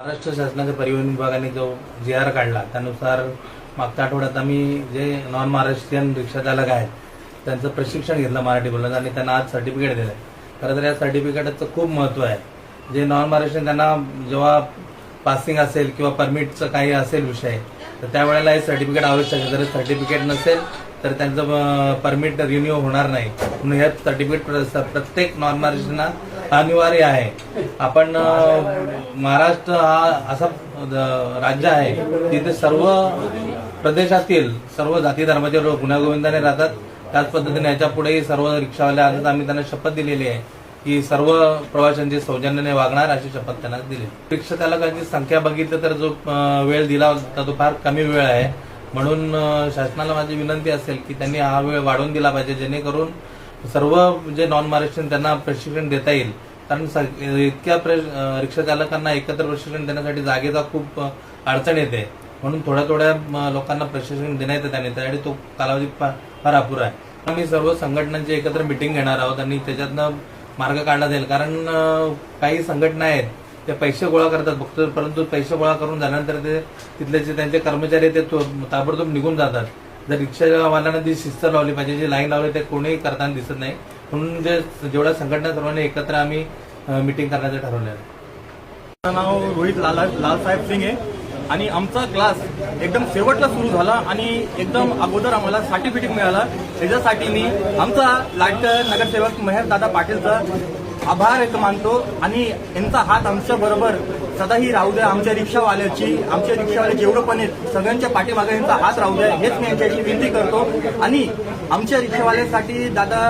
महाराष्ट्र शासनाच्या परिवहन विभागाने जो GR काढला त्यानुसार मागच्या आठवड्यात आम्ही जे नॉन महाराष्ट्रीयन रिक्षा चालक आहेत त्यांचं प्रशिक्षण घेतलं मराठी बोलण्याचं आणि त्यांना आज सर्टिफिकेट दिलं. खरं तर या सर्टिफिकेटचं खूप महत्त्व आहे. जे नॉन महाराष्ट्रीयन त्यांना जेव्हा पासिंग असेल किंवा परमिटचं काही असेल विषय तर त्यावेळेला हे सर्टिफिकेट आवश्यक आहे. जर सर्टिफिकेट नसेल तर त्यांचं परमिट रिन्यू होणार नाही. म्हणून हे सर्टिफिकेट प्रत्येक नॉन महाराष्ट्रीयांना अनिवार्य आहे. आपण महाराष्ट्र हा असा राज्य आहे जिथे सर्व प्रदेशातील सर्व जाती धर्माचे लोक गुण्यागोविंदाने राहतात. त्याच पद्धतीने याच्या पुढेही सर्व रिक्षावाले आज आम्ही त्यांना शपथ दिलेली आहे की सर्व प्रवाशांची सौजन्याने वागणार अशी शपथ त्यांना दिली. रिक्षा चालकांची संख्या बघितलं तर जो वेळ दिला होता तो फार कमी वेळ आहे. म्हणून शासनाला माझी विनंती असेल की त्यांनी हा वेळ वाढवून दिला पाहिजे जेणेकरून सर्व जे नॉन महाराष्ट्रीयन त्यांना प्रशिक्षण देता येईल. कारण इतक्या रिक्षा चालकांना एकत्र प्रशिक्षण देण्यासाठी जागेचा खूप अडचण येते. म्हणून थोड्या लोकांना प्रशिक्षण देण्यात येत आणि त्यासाठी तो कालावधी फार अपुरा आहे. आम्ही सर्व संघटनांची एकत्र मिटिंग घेणार आहोत आणि त्याच्यातनं मार्ग काढला जाईल. कारण काही संघटना आहेत ते पैसे गोळा करतात फक्त, परंतु पैसे गोळा करून झाल्यानंतर ते तिथले जे त्यांचे कर्मचारी ते ताबडतोब निघून जातात. जर रिक्षावाल्यांना जी शिस्त लावली पाहिजे, जी लाईन लावली ते कोणीही करताना दिसत नाही. म्हणून जेवढ्या संघटना सर्वांनी एकत्र आम्ही मिटिंग करण्याचं ठरवलं आहे. माझं नाव रोहित लालसाहेब सिंग आहे आणि आमचा क्लास एकदम शेवटला सुरू झाला आणि एकदम अगोदर आम्हाला सर्टिफिकेट मिळाला. त्याच्यासाठी मी आमचा लाडकं नगरसेवक महेशदादा पाटीलचा आभार व्यक्त मानतो आणि यांचा हात आमच्या बरोबर सदाही राहू द्या. आमच्या रिक्षावाले जेवढं पण आहेत सगळ्यांच्या पाठीमागे यांचा हात राहू द्या हेच मी यांच्याशी विनंती करतो. आणि आमच्या रिक्षावाल्यासाठी दादा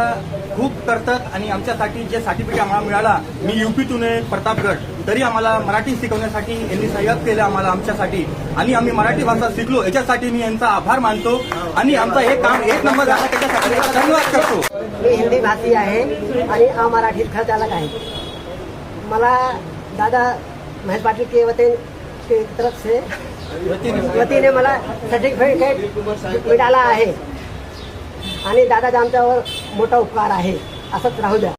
खूप करतात आणि आमच्यासाठी जे सर्टिफिकेट आम्हाला मिळाला, मी UP-तून आहे प्रतापगड, तरी आम्हाला मराठी शिकवण्यासाठी यांनी सहयोग केलं आम्हाला आमच्यासाठी आणि आम्ही मराठी भाषा शिकलो. याच्यासाठी मी यांचा आभार मानतो आणि आमचा हे काम एक नंबर झाला त्याच्यासाठी धन्यवाद करतो. मी हिंदी भाषी आहे आणि अमराठी रिक्षा चालक आहे. मला दादा महेश पाटिल के के तरफ से वतीने मला सर्टिफिकेट मिळाला आहे आणि दादाचा आमच्यावर मोठा उपकार आहे. असंच राहू द्या.